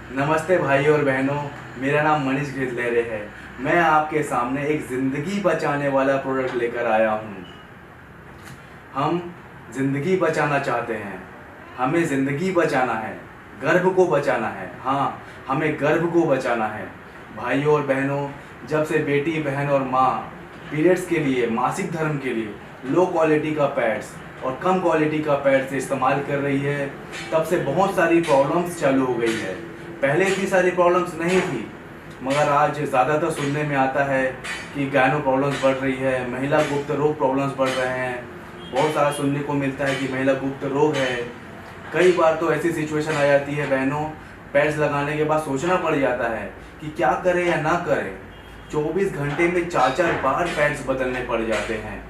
नमस्ते भाई और बहनों, मेरा नाम मनीष घेतलेरे है। मैं आपके सामने एक ज़िंदगी बचाने वाला प्रोडक्ट लेकर आया हूँ। हम ज़िंदगी बचाना चाहते हैं, हमें ज़िंदगी बचाना है, गर्भ को बचाना है। हाँ, हमें गर्भ को बचाना है। भाइयों और बहनों, जब से बेटी बहन और माँ पीरियड्स के लिए, मासिक धर्म के लिए लो क्वालिटी का पैड्स और कम क्वालिटी का पैड्स इस्तेमाल कर रही है, तब से बहुत सारी प्रॉब्लम्स चालू हो गई है। पहले इतनी सारी प्रॉब्लम्स नहीं थी, मगर आज ज़्यादातर सुनने में आता है कि गायनो प्रॉब्लम्स बढ़ रही है, महिला गुप्त रोग प्रॉब्लम्स बढ़ रहे हैं। बहुत सारा सुनने को मिलता है कि महिला गुप्त रोग है। कई बार तो ऐसी सिचुएशन आ जाती है बहनों, पैड्स लगाने के बाद सोचना पड़ जाता है कि क्या करें या ना करें। 24 घंटे में 4-4 बार पैड्स बदलने पड़ जाते हैं।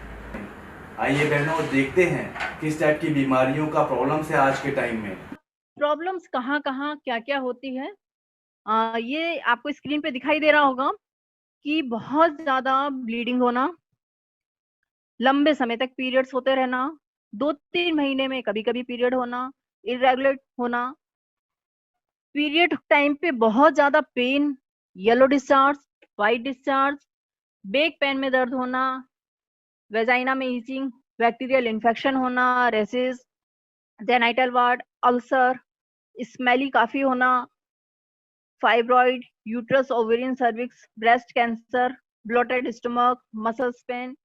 आइए बहनों, देखते हैं किस टाइप की बीमारियों का प्रॉब्लम्स है आज के टाइम में। प्रॉब्लम्स कहाँ-कहाँ, क्या-क्या होती है। ये आपको स्क्रीन पे दिखाई दे रहा होगा कि बहुत ज़्यादा ब्लीडिंग होना, लंबे समय तक पीरियड्स होते रहना, 2-3 महीने में कभी-कभी पीरियड होना, इर्रेगुलर होना, पीरियड टाइम पे बहुत ज़्यादा pain, yellow discharge, white discharge, back pain में दर्द होना, वेजाइना में ईचिंग, बैक्टीरियल इन्फेक्शन होना, rashes, genital warts, ulcer, smelly काफ़ी होना, fibroid, uterus, ovarian, cervix, breast cancer, bloated stomach, muscles pain,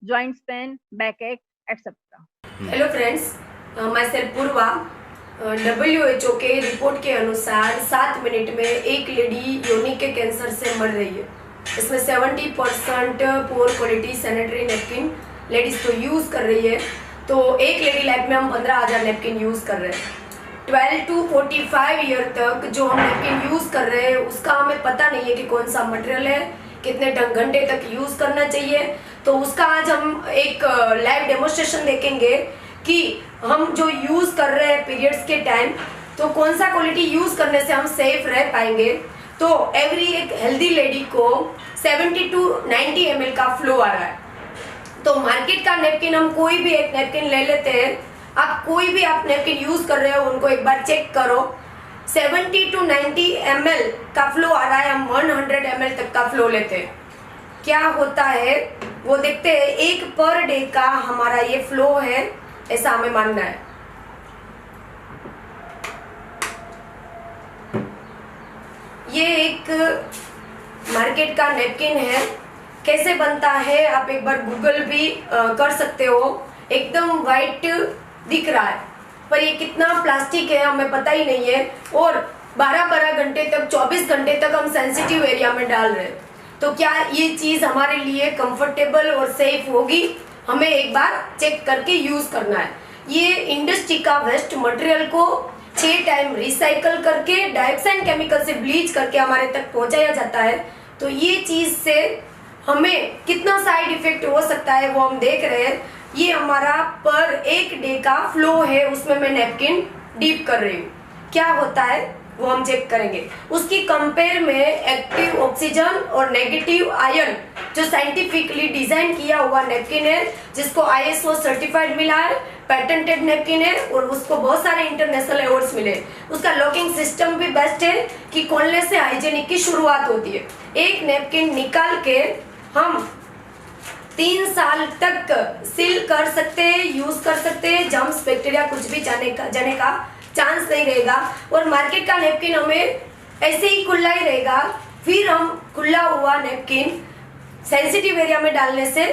joints pain, backache, etcetera. Hello friends, myself Purva. WHO के report के अनुसार 7 मिनट में एक लेडी योनि के कैंसर से मर रही है। इसमें 70% poor quality sanitary napkin ladies तो यूज़ कर रही है। तो एक लेडी लाइफ में हम 15,000 नैपकिन यूज़ कर रहे हैं। 12 to 45 ईयर तक जो हम नैपकिन यूज़ कर रहे हैं उसका हमें पता नहीं है कि कौन सा मटेरियल है, कितने घंटे तक यूज़ करना चाहिए। तो उसका आज हम एक लाइव डेमोन्स्ट्रेशन देखेंगे कि हम जो यूज़ कर रहे हैं पीरियड्स के टाइम, तो कौन सा क्वालिटी यूज़ करने से हम सेफ रह पाएंगे। तो एवरी एक हेल्दी लेडी को 70 to 90 ml का फ्लो आ रहा है। तो मार्केट का नैपकिन हम कोई भी एक नैपकिन ले लेते हैं, आप कोई भी आप नैपकिन यूज़ कर रहे हो उनको एक बार चेक करो। 70 to 90 ml का फ्लो आ रहा है, हम 100 ml तक का फ्लो लेते हैं। क्या होता है वो देखते हैं। एक पर डे का हमारा ये फ्लो है, ऐसा हमें मानना है। ये एक मार्केट का नैपकिन है। कैसे बनता है आप एक बार गूगल भी कर सकते हो। एकदम वाइट दिख रहा है, पर ये कितना प्लास्टिक है हमें पता ही नहीं है। और 12-12 घंटे तक, 24 घंटे तक हम सेंसिटिव एरिया में डाल रहे हैं। तो क्या ये चीज़ हमारे लिए कंफर्टेबल और सेफ होगी, हमें एक बार चेक करके यूज़ करना है। ये इंडस्ट्री का वेस्ट मटेरियल को 6 टाइम रिसाइकल करके डाइऑक्साइड केमिकल से ब्लीच करके हमारे तक पहुंचाया जाता है। तो ये चीज़ से हमें कितना साइड इफेक्ट हो सकता है वो हम देख रहे हैं। ये हमारा पर एक डे का फ्लो है, उसमें मैं नैपकिन डीप कर रही हूँ। क्या होता है वो हम चेक करेंगे। उसकी कंपेयर में एक्टिव ऑक्सीजन और नेगेटिव आयन जो साइंटिफिकली डिजाइन किया हुआ नैपकिन है, जिसको ISO सर्टिफाइड मिला है, पेटेंटेड नैपकिन है और उसको बहुत सारे इंटरनेशनल अवार्ड्स मिले। उसका लॉकिंग सिस्टम भी बेस्ट है कि खोलने से हाइजीनिक की शुरुआत होती है। एक नैपकिन निकाल के हम 3 साल तक सील कर सकते हैं, यूज कर सकते हैं। जर्म्स, बैक्टीरिया कुछ भी जाने का चांस नहीं रहेगा। और मार्केट का नैपकिन हमें ऐसे ही खुला ही रहेगा। फिर हम खुला हुआ नैपकिन सेंसिटिव एरिया में डालने से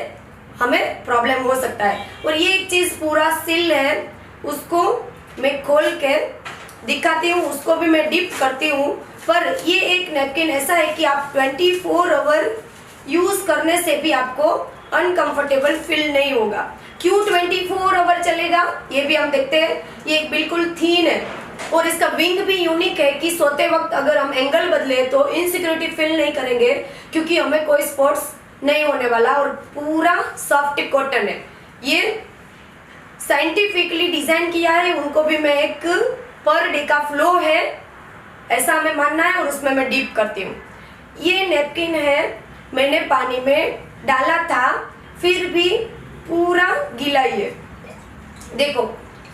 हमें प्रॉब्लम हो सकता है। और ये एक चीज़ पूरा सील है, उसको मैं खोल के दिखाती हूँ, उसको भी मैं डिप करती हूँ। पर ये एक नैपकिन ऐसा है कि आप 24 आवर यूज़ करने से भी आपको अनकंफर्टेबल फील नहीं होगा। क्यों 24 आवर चलेगा ये भी हम देखते हैं। ये बिल्कुल थीन है और इसका विंग भी यूनिक है कि सोते वक्त अगर हम एंगल बदले तो इनसिक्योरिटी फील नहीं करेंगे, क्योंकि हमें कोई स्पॉट्स नहीं होने वाला। और पूरा सॉफ्ट कॉटन है। ये साइंटिफिकली डिजाइन किया है। उनको भी मैं एक पर डे का फ्लो है ऐसा हमें मानना है और उसमें मैं डीप करती हूँ। ये नैपकिन है, मैंने पानी में डाला था, फिर भी पूरा गीला ही है। देखो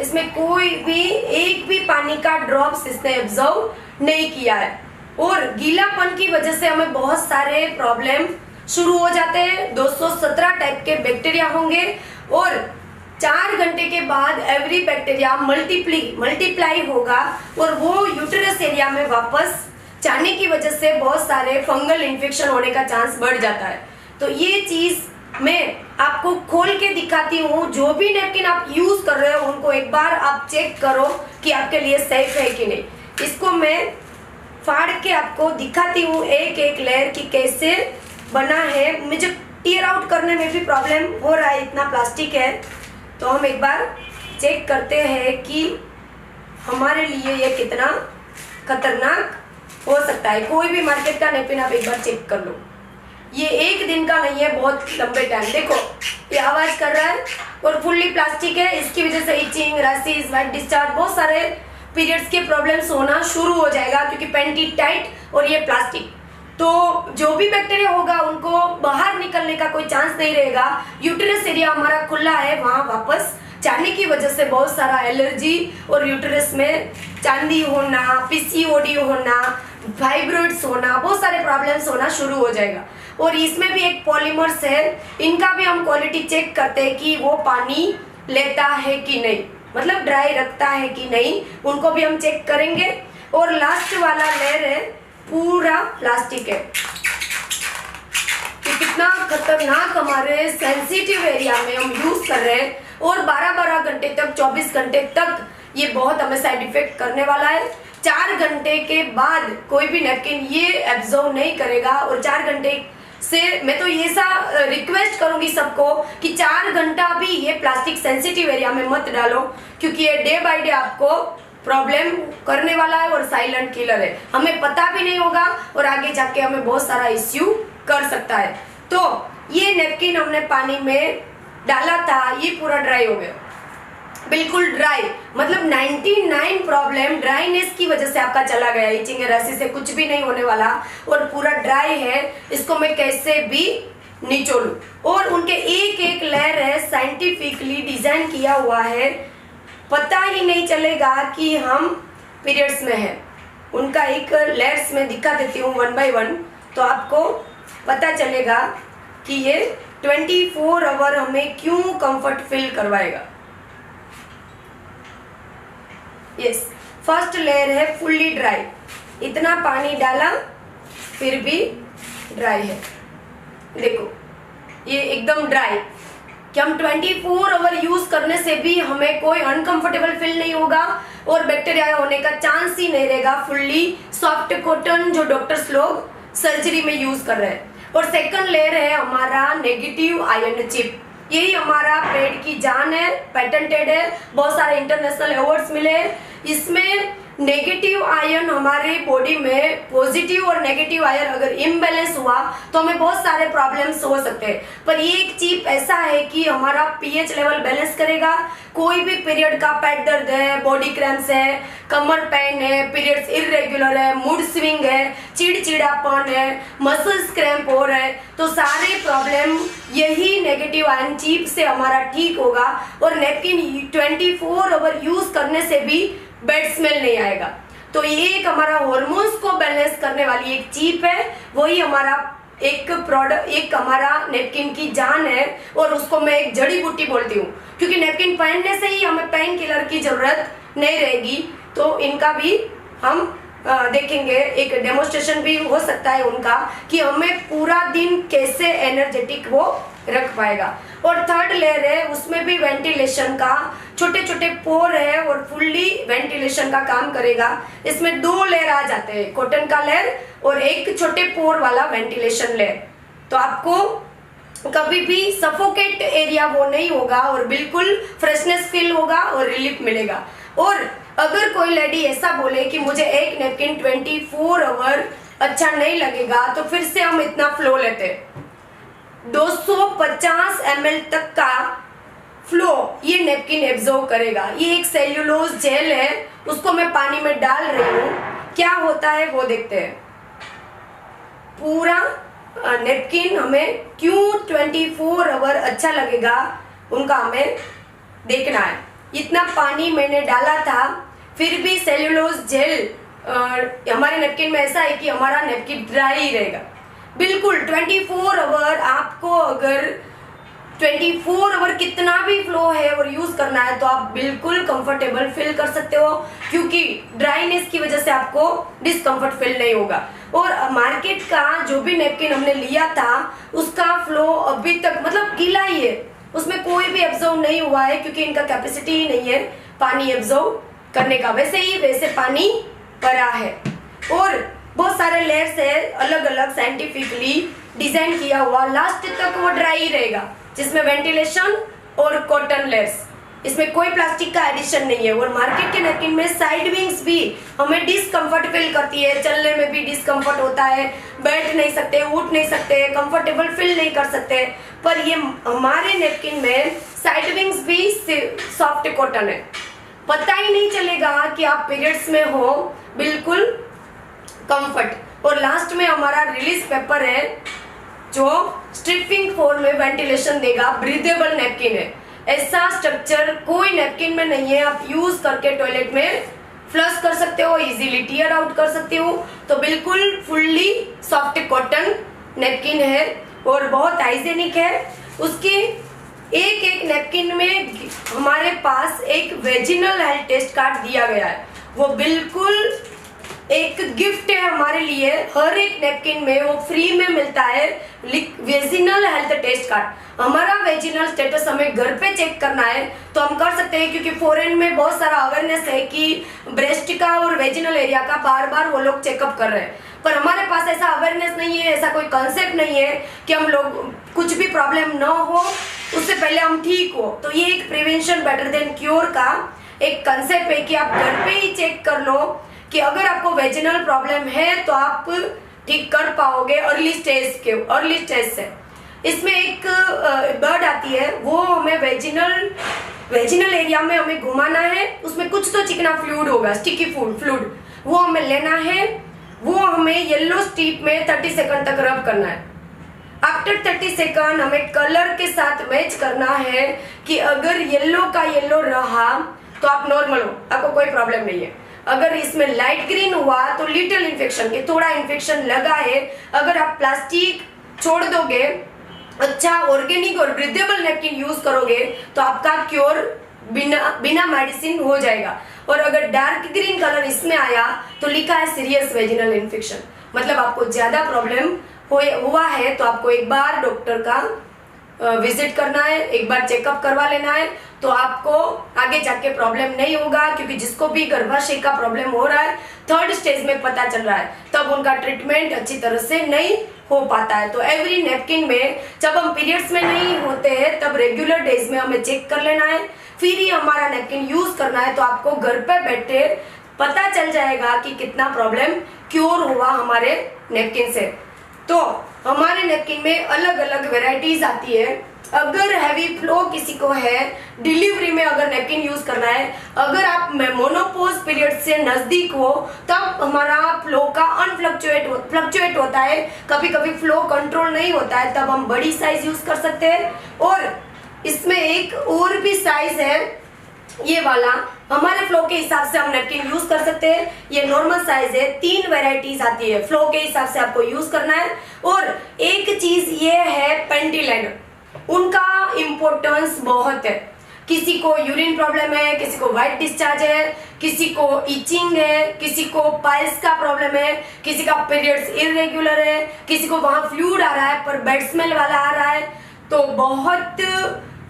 इसमें कोई भी एक भी पानी का ड्रॉप्स इसने एब्जॉर्व नहीं किया है। और गीलापन की वजह से हमें बहुत सारे प्रॉब्लम शुरू हो जाते हैं। 217 टाइप के बैक्टीरिया होंगे और 4 घंटे के बाद एवरी बैक्टीरिया मल्टीप्लाई होगा और वो यूटेरस एरिया में वापस जाने की वजह से बहुत सारे फंगल इन्फेक्शन होने का चांस बढ़ जाता है। तो ये चीज मैं आपको खोल के दिखाती हूँ। जो भी नैपकिन आप यूज कर रहे हो उनको एक बार आप चेक करो कि आपके लिए सेफ है कि नहीं। इसको मैं फाड़ के आपको दिखाती हूँ एक एक लेयर की कैसे बना है। मुझे टीयर आउट करने में भी प्रॉब्लम हो रहा है, इतना प्लास्टिक है। तो हम एक बार चेक करते हैं कि हमारे लिए ये कितना खतरनाक हो सकता है। कोई भी मार्केट का नैपकिन आप एक बार चेक कर लो। ये एक दिन का नहीं है, बहुत लंबे टाइम। देखो ये आवाज कर रहा है और फुल्ली प्लास्टिक है। इसकी वजह से इचिंग, रैशेस, व्हाइट डिस्चार्ज, बहुत सारे पीरियड्स के प्रॉब्लम्स होना शुरू हो जाएगा क्योंकि पेंटी टाइट और ये प्लास्टिक। तो जो भी बैक्टीरिया होगा उनको बाहर निकलने का कोई चांस नहीं रहेगा। यूटेरस एरिया हमारा खुला है, वहां वापस जाने की वजह से बहुत सारा एलर्जी और यूटेरस में चांदी होना, पीसीओडी होना, फाइब्रॉइड्स होना, बहुत सारे प्रॉब्लम्स होना शुरू हो जाएगा। और इसमें भी एक पॉलीमर्स है, इनका भी हम क्वालिटी चेक करते हैं कि वो पानी लेता है कि नहीं, मतलब ड्राई रखता है कि नहीं, उनको भी हम चेक करेंगे। और लास्ट वाला लेयर है पूरा प्लास्टिक है। कि कितना खतरनाक हमारे सेंसिटिव एरिया में हम यूज कर रहे हैं और 12-12 घंटे तक, 24 घंटे तक ये बहुत हमें साइड इफेक्ट करने वाला है। 4 घंटे के बाद कोई भी नैपकिन ये एब्जॉर्ब नहीं करेगा। और 4 घंटे से मैं तो ये सा रिक्वेस्ट करूंगी सबको कि 4 घंटा भी ये प्लास्टिक सेंसिटिव एरिया में मत डालो क्योंकि ये डे बाय डे आपको प्रॉब्लम करने वाला है और साइलेंट किलर है। हमें पता भी नहीं होगा और आगे जाके हमें बहुत सारा इश्यू कर सकता है। तो ये नैपकिन हमने पानी में डाला था, ये पूरा ड्राई हो गया, बिल्कुल ड्राई, मतलब 99 प्रॉब्लम ड्राईनेस की वजह से आपका चला गया। इचिंग रैशेस से कुछ भी नहीं होने वाला और पूरा ड्राई है। इसको मैं कैसे भी निचोड़ूं और उनके एक एक लेयर है साइंटिफिकली डिजाइन किया हुआ है, पता ही नहीं चलेगा कि हम पीरियड्स में हैं। उनका एक लेयर्स में दिखा देती हूँ 1 by 1, तो आपको पता चलेगा कि ये 24 आवर हमें क्यों कंफर्ट फील करवाएगा। यस, फर्स्ट लेयर है फुल्ली ड्राई, इतना पानी डाला फिर भी ड्राई है। देखो ये एकदम ड्राई कि हम 24 आवर यूज करने से भी हमें कोई अनकंफर्टेबल फील नहीं होगा और बैक्टीरिया होने का चांस ही नहीं रहेगा। फुल्ली सॉफ्ट कॉटन जो डॉक्टर्स लोग सर्जरी में यूज कर रहे हैं। और सेकंड लेयर है हमारा नेगेटिव आयन चिप, यही हमारा पेड़ की जान है, पेटेंटेड है, बहुत सारे इंटरनेशनल अवार्ड्स मिले। इसमें नेगेटिव आयन हमारे बॉडी में, पॉजिटिव और नेगेटिव आयन अगर इम्बैलेंस हुआ तो हमें बहुत सारे प्रॉब्लम्स हो सकते हैं। पर ये एक चिप ऐसा है कि हमारा पीएच लेवल बैलेंस करेगा। कोई भी पीरियड का पेट दर्द है, बॉडी क्रैम्प्स है, कमर पेन है, पीरियड्स इरेगुलर है, मूड स्विंग है, चिड़चिड़ापन है, मसल्स क्रैम्प हो रहे हैं, तो सारे प्रॉब्लम यही नेगेटिव आयन चिप से हमारा ठीक होगा। और नैपकिन 24 आवर यूज करने से भी बैड स्मेल नहीं आएगा। तो ये एक हमारा हार्मोन्स को बैलेंस करने वाली एक चिप है, वही हमारा एक प्रोडक्ट, एक हमारा नैपकिन की जान है। और उसको मैं एक जड़ी बूटी बोलती हूँ क्योंकि नैपकिन पहनने से ही हमें पेन किलर की जरूरत नहीं रहेगी। तो इनका भी हम देखेंगे, एक डेमोन्स्ट्रेशन भी हो सकता है उनका कि हमें पूरा दिन कैसे एनर्जेटिक वो रख पाएगा। और थर्ड लेयर है, उसमें भी वेंटिलेशन का छोटे छोटे पोर है और फुल्ली वेंटिलेशन का काम करेगा। इसमें 2 लेयर आ जाते हैं, कॉटन का लेयर और एक छोटे पोर वाला वेंटिलेशन लेयर। तो आपको कभी भी सफोकेट एरिया वो नहीं होगा और बिल्कुल फ्रेशनेस फील होगा और रिलीफ मिलेगा। और अगर कोई लेडी ऐसा बोले कि मुझे एक नैपकिन 24 आवर अच्छा नहीं लगेगा, तो फिर से हम इतना फ्लो लेते हैं, 250 ml तक का फ्लो ये नैपकिन एब्जॉर्ब करेगा। ये एक सेल्यूलोज जेल है, उसको मैं पानी में डाल रही हूँ, क्या होता है वो देखते हैं। पूरा नैपकिन हमें क्यों 24 आवर अच्छा लगेगा उनका हमें देखना है। इतना पानी मैंने डाला था, फिर भी सेल्यूलोज जेल हमारे नेपकिन में ऐसा है कि हमारा नेपकिन ड्राई ही रहेगा बिल्कुल 24 आवर। आपको अगर 24 आवर कितना भी फ्लो है और यूज करना है तो आप बिल्कुल कंफर्टेबल फील कर सकते हो, क्योंकि ड्राइनेस की वजह से आपको डिस्कम्फर्ट फील नहीं होगा। और मार्केट का जो भी नेपकिन हमने लिया था उसका फ्लो अभी तक मतलब गीला ही है, उसमें कोई भी एब्जॉर्ब नहीं हुआ है, क्योंकि इनका कैपेसिटी ही नहीं है पानी एब्जॉर्ब करने का। वैसे पानी भरा है और बहुत सारे लेयर्स है, अलग अलग साइंटिफिकली डिजाइन किया हुआ, लास्ट तक वो ड्राई ही रहेगा, जिसमें वेंटिलेशन और कॉटन लेयर्स, इसमें कोई प्लास्टिक का एडिशन नहीं है। और मार्केट के नेपकिन में साइड विंग्स भी हमें डिस्कम्फर्ट फील करती है, चलने में भी डिस्कम्फर्ट होता है, बैठ नहीं सकते, उठ नहीं सकते, कंफर्टेबल फील नहीं कर सकते। पर ये हमारे नेपकिन में साइड विंग्स भी सॉफ्ट कॉटन है, पता ही नहीं चलेगा कि आप पीरियड्स में हो, बिल्कुल कंफर्ट। और लास्ट में हमारा रिलीज पेपर है जो स्ट्रिपिंग फॉर्म में वेंटिलेशन देगा, ब्रीदेबल नेपकिन है। ऐसा स्ट्रक्चर कोई नेपकिन में नहीं है, आप यूज करके टॉयलेट में फ्लश कर सकते हो, इजीली टीयर आउट कर सकते हो। तो बिल्कुल फुल्ली सॉफ्ट कॉटन नेपकिन है और बहुत हाइजेनिक है। उसके एक एक नेपकिन में हमारे पास एक वेजिनल हेल्थ टेस्ट कार्ड दिया गया है, वो बिल्कुल एक गिफ्ट है हमारे लिए। हर एक नेपकिन में वो फ्री में मिलता है वेजिनल हेल्थ टेस्ट कार्ड। हमारा वेजिनल स्टेटस हमें घर पे चेक करना है तो हम कर सकते हैं, क्योंकि फॉरेन में बहुत सारा अवेयरनेस है कि ब्रेस्ट का और वेजिनल एरिया का बार बार वो लोग चेकअप कर रहे हैं, पर हमारे पास ऐसा अवेयरनेस नहीं है, ऐसा कोई कंसेप्ट नहीं है कि हम लोग कुछ भी प्रॉब्लम ना हो उससे पहले हम ठीक हो। तो ये एक प्रिवेंशन बेटर देन क्योर का एक कंसेप्ट है कि आप घर पे ही चेक कर लो कि अगर आपको वेजिनल प्रॉब्लम है तो आप ठीक कर पाओगे अर्ली स्टेज से। इसमें एक बर्ड आती है, वो हमें वेजिनल एरिया में हमें घुमाना है, उसमें कुछ तो चिकना फ्लूइड होगा, स्टिकी फ्लूइड, वो हमें लेना है, वो हमें येलो स्ट्रिप में 30 सेकंड तक रब करना है। आफ्टर 30 सेकंड हमें कलर के साथ मैच करना है कि अगर येलो का येलो रहा तो आप नॉर्मल हो, आपको कोई प्रॉब्लम नहीं है। अगर इसमें लाइट ग्रीन हुआ तो लिटिल इन्फेक्शन के थोड़ा इन्फेक्शन लगा है। अगर आप प्लास्टिक छोड़ दोगे, अच्छा ऑर्गेनिक और ब्रीदेबल नेपकिन यूज करोगे तो आपका क्योर बिना मेडिसिन हो जाएगा। और अगर डार्क ग्रीन कलर इसमें आया तो लिखा है सीरियस वेजिनल इन्फेक्शन, मतलब आपको ज्यादा प्रॉब्लम हुआ है तो आपको एक बार डॉक्टर का विजिट करना है, एक बार चेकअप करवा लेना है, तो आपको आगे जाके प्रॉब्लम नहीं होगा। क्योंकि जिसको भी गर्भाशय का प्रॉब्लम हो रहा है 3rd स्टेज में पता चल रहा है, तब उनका ट्रीटमेंट अच्छी तरह से नहीं हो पाता है। तो एवरी नेपकिन में जब हम पीरियड्स में नहीं होते हैं तब रेगुलर डेज में हमें चेक कर लेना है, फिर ही हमारा नेपकिन यूज करना है। तो आपको घर पे बैठे पता चल जाएगा कि कितना प्रॉब्लम क्योर हुआ हमारे नेपकिन से। तो हमारे नेपकिन में अलग अलग वेराइटीज आती है। अगर हैवी फ्लो किसी को है, डिलीवरी में अगर नेपकिन यूज करना है, अगर आप मोनोपोज पीरियड से नजदीक हो तब हमारा फ्लो का फ्लक्चुएट होता है, कभी कभी फ्लो कंट्रोल नहीं होता है, तब हम बड़ी साइज यूज कर सकते हैं। और इसमें एक और भी साइज है, ये वाला हमारे फ्लो के हिसाब से हम नेपकिन यूज कर सकते हैं। ये नॉर्मल साइज है, 3 वेराइटीज आती है, फ्लो के हिसाब से आपको यूज करना है। और एक चीज ये है पेंटी लाइनर, उनका इम्पोर्टेंस बहुत है। किसी को यूरिन प्रॉब्लम है, किसी को व्हाइट डिस्चार्ज है, किसी को इचिंग है, किसी को पाइल्स का प्रॉब्लम है, किसी का पीरियड्स इरेगुलर है, किसी को वहां फ्लूइड आ रहा है पर बेड स्मेल वाला आ रहा है। तो बहुत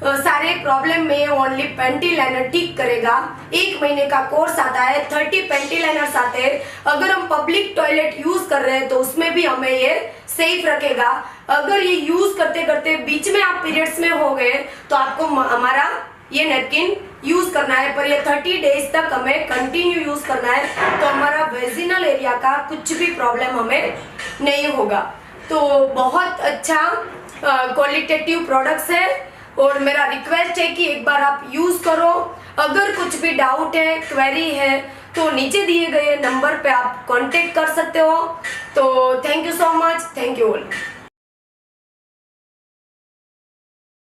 सारे प्रॉब्लम में ओनली पेंटी लाइनर ठीक करेगा। 1 महीने का कोर्स आता है, 30 पेंटी लाइनर्स आते हैं। अगर हम पब्लिक टॉयलेट यूज कर रहे हैं तो उसमें भी हमें ये सेफ रखेगा। अगर ये यूज करते करते बीच में आप पीरियड्स में हो गए तो आपको हमारा ये नेपकिन यूज करना है, पर ये 30 डेज तक हमें कंटिन्यू यूज करना है, तो हमारा वेजिनल एरिया का कुछ भी प्रॉब्लम हमें नहीं होगा। तो बहुत अच्छा क्वालिटेटिव प्रोडक्ट्स है और मेरा रिक्वेस्ट है कि एक बार आप यूज करो। अगर कुछ भी डाउट है, क्वेरी है तो नीचे दिए गए नंबर पे आप कांटेक्ट कर सकते हो। तो thank you so much, thank you all.